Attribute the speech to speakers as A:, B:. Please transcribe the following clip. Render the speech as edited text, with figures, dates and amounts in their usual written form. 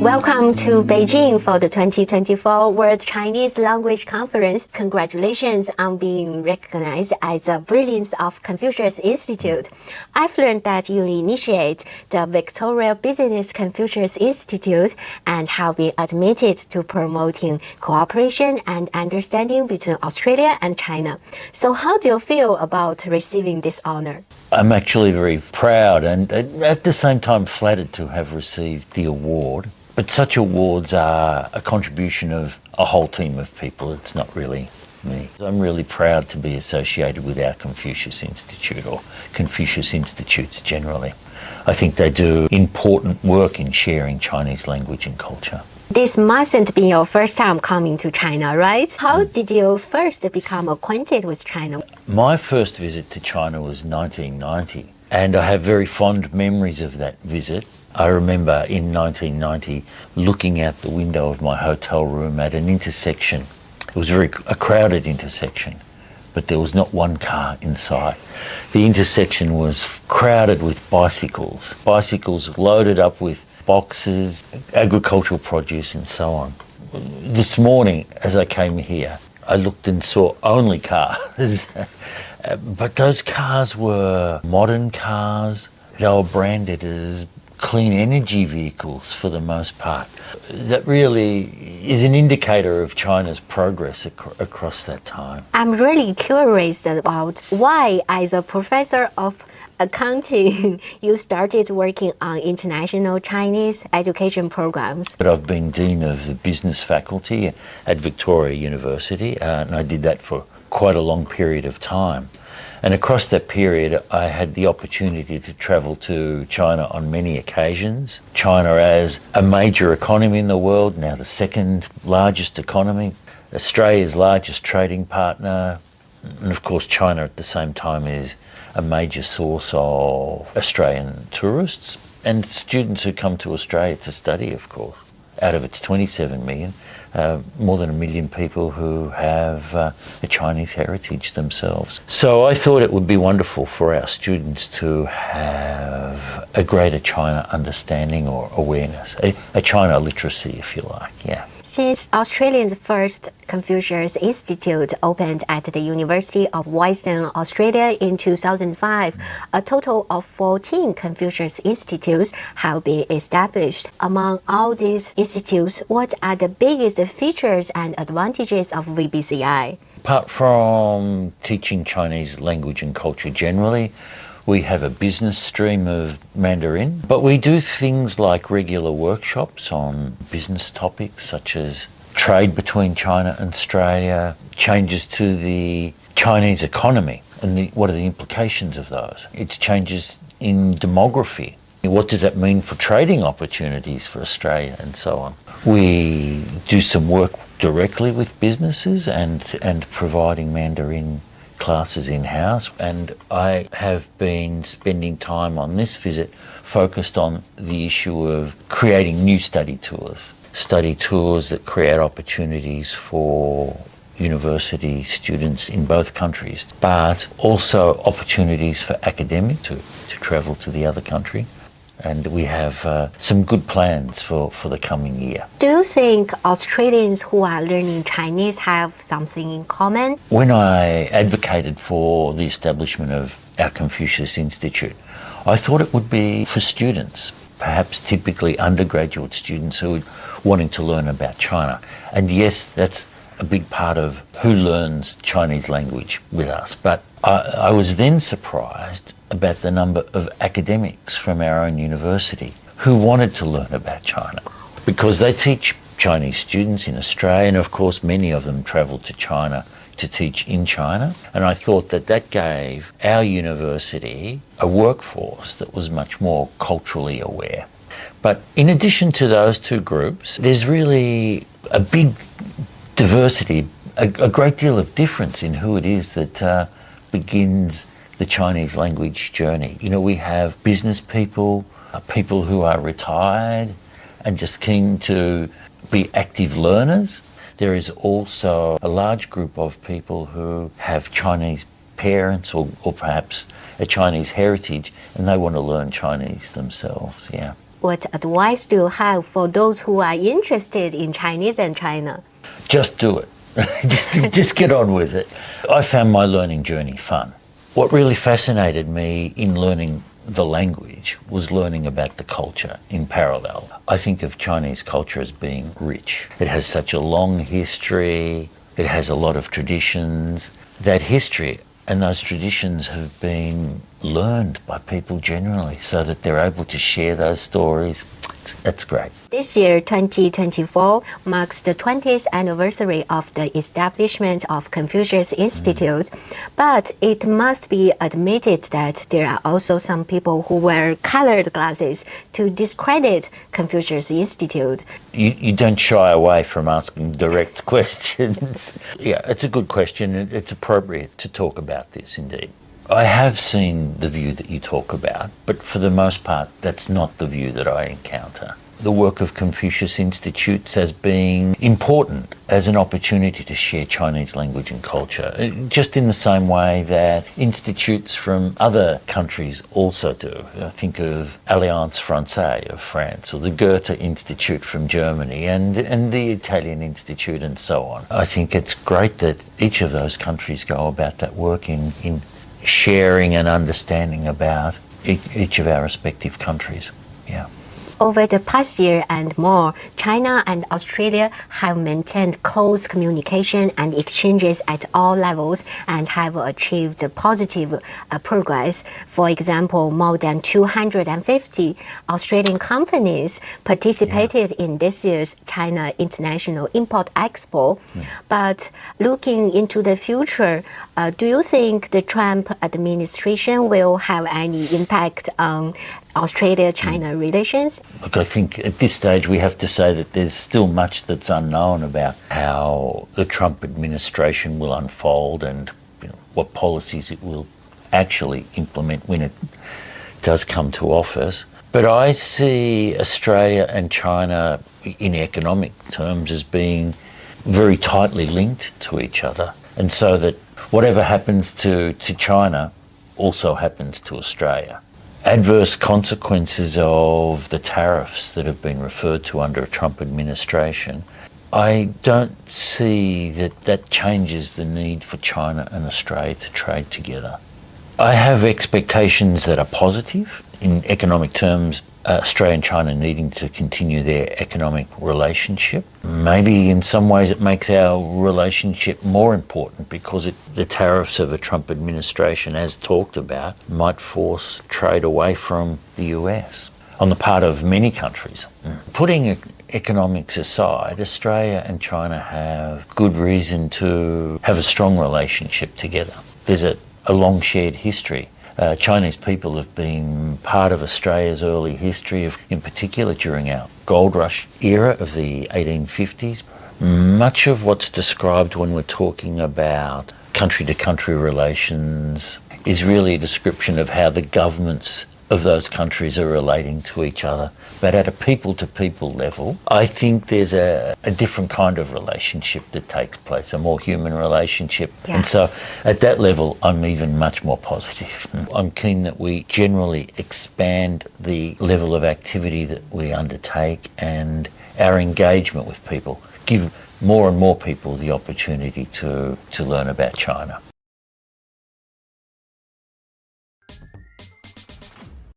A: Welcome to Beijing for the 2024 World Chinese Language Conference. Congratulations on being recognized as the Brilliance of Confucius Institute. I've learned that you initiate the Victoria Business Confucius Institute and have been admitted to promoting cooperation and understanding between Australia and China. So how do you feel about receiving this honor?
B: I'm actually very proud and at the same time flattered to have received the award. But such awards are a contribution of a whole team of people. It's not really me. I'm really proud to be associated with our Confucius Institute, or Confucius Institutes generally. I think they do important work in sharing Chinese language and culture.
A: This mustn't be your first time coming to China, right? How did you first become acquainted with China?
B: My first visit to China was 1990, and I have very fond memories of that visit. I remember in 1990 looking out the window of my hotel room at an intersection. It was a crowded intersection, but there was not one car in sight. The intersection was crowded with bicycles loaded up with boxes, agricultural produce and so on. This morning, as I came here, I looked and saw only cars. But those cars were modern cars. They were branded as clean energy vehicles for the most part. That really is an indicator of China's progress across that time.
A: I'm really curious about why, as a professor of accounting, you started working on international Chinese education programs.
B: But I've been Dean of the Business Faculty at Victoria University, and I did that for quite a long period of time. And across that period, I had the opportunity to travel to China on many occasions. China as a major economy in the world, now the second largest economy, Australia's largest trading partner, and of course China at the same time is a major source of Australian tourists and students who come to Australia to study, of course. Out of its 27 million, more than 1 million people who have a Chinese heritage themselves. So I thought it would be wonderful for our students to have a greater China understanding or awareness, a China literacy, if you like, yeah.
A: Since Australia's first Confucius Institute opened at the University of Western Australia in 2005, a total of 14 Confucius Institutes have been established. Among all these institutes, what are the biggest features and advantages of VBCI?
B: Apart from teaching Chinese language and culture generally, we have a business stream of Mandarin, but we do things like regular workshops on business topics such as trade between China and Australia, changes to the Chinese economy and what are the implications of those. It's changes in demography. What does that mean for trading opportunities for Australia and so on? We do some work directly with businesses and providing Mandarin classes in-house, and I have been spending time on this visit focused on the issue of creating new study tours that create opportunities for university students in both countries, but also opportunities for academics to travel to the other country. And we have some good plans for the coming year.
A: Do you think Australians who are learning Chinese have something in common?
B: When I advocated for the establishment of our Confucius Institute, I thought it would be for students, perhaps typically undergraduate students who are wanting to learn about China. And yes, that's a big part of who learns Chinese language with us. But I was then surprised about the number of academics from our own university who wanted to learn about China, because they teach Chinese students in Australia, and of course many of them travel to China to teach in China. And I thought that gave our university a workforce that was much more culturally aware. But in addition to those two groups, there's really a big diversity, a great deal of difference in who it is that begins the Chinese language journey. You know, we have business people, people who are retired and just keen to be active learners. There is also a large group of people who have Chinese parents or perhaps a Chinese heritage and they want to learn Chinese themselves, yeah.
A: What advice do you have for those who are interested in Chinese and China?
B: Just do it. just get on with it. I found my learning journey fun. What really fascinated me in learning the language was learning about the culture in parallel. I think of Chinese culture as being rich. It has such a long history. It has a lot of traditions. That history and those traditions have been learned by people generally so that they're able to share those stories. It's great.
A: This year, 2024, marks the 20th anniversary of the establishment of Confucius Institute. But it must be admitted that there are also some people who wear colored glasses to discredit Confucius Institute.
B: You don't shy away from asking direct questions. Yeah, it's a good question. It's appropriate to talk about this indeed. I have seen the view that you talk about, but for the most part, that's not the view that I encounter. The work of Confucius Institutes as being important as an opportunity to share Chinese language and culture, just in the same way that institutes from other countries also do. I think of Alliance Française of France, or the Goethe Institute from Germany, and the Italian Institute, and so on. I think it's great that each of those countries go about that work in sharing and understanding about each of our respective countries. Yeah.
A: Over the past year and more, China and Australia have maintained close communication and exchanges at all levels and have achieved positive progress. For example, more than 250 Australian companies participated in this year's China International Import-Expo. But looking into the future, do you think the Trump administration will have any impact on Australia-China relations?
B: Look, I think at this stage we have to say that there's still much that's unknown about how the Trump administration will unfold and what policies it will actually implement when it does come to office. But I see Australia and China in economic terms as being very tightly linked to each other, and so that whatever happens to China also happens to Australia. Adverse consequences of the tariffs that have been referred to under a Trump administration, I don't see that changes the need for China and Australia to trade together. I have expectations that are positive. In economic terms, Australia and China needing to continue their economic relationship. Maybe in some ways it makes our relationship more important because the tariffs of a Trump administration, as talked about, might force trade away from the US on the part of many countries. Putting economics aside, Australia and China have good reason to have a strong relationship together. There's a long shared history. Chinese people have been part of Australia's early history, in particular during our gold rush era of the 1850s. Much of what's described when we're talking about country-to-country relations is really a description of how the governments of those countries are relating to each other. But at a people-to-people level, I think there's a different kind of relationship that takes place, a more human relationship. Yeah. And so at that level, I'm even much more positive. I'm keen that we generally expand the level of activity that we undertake and our engagement with people, give more and more people the opportunity to learn about China.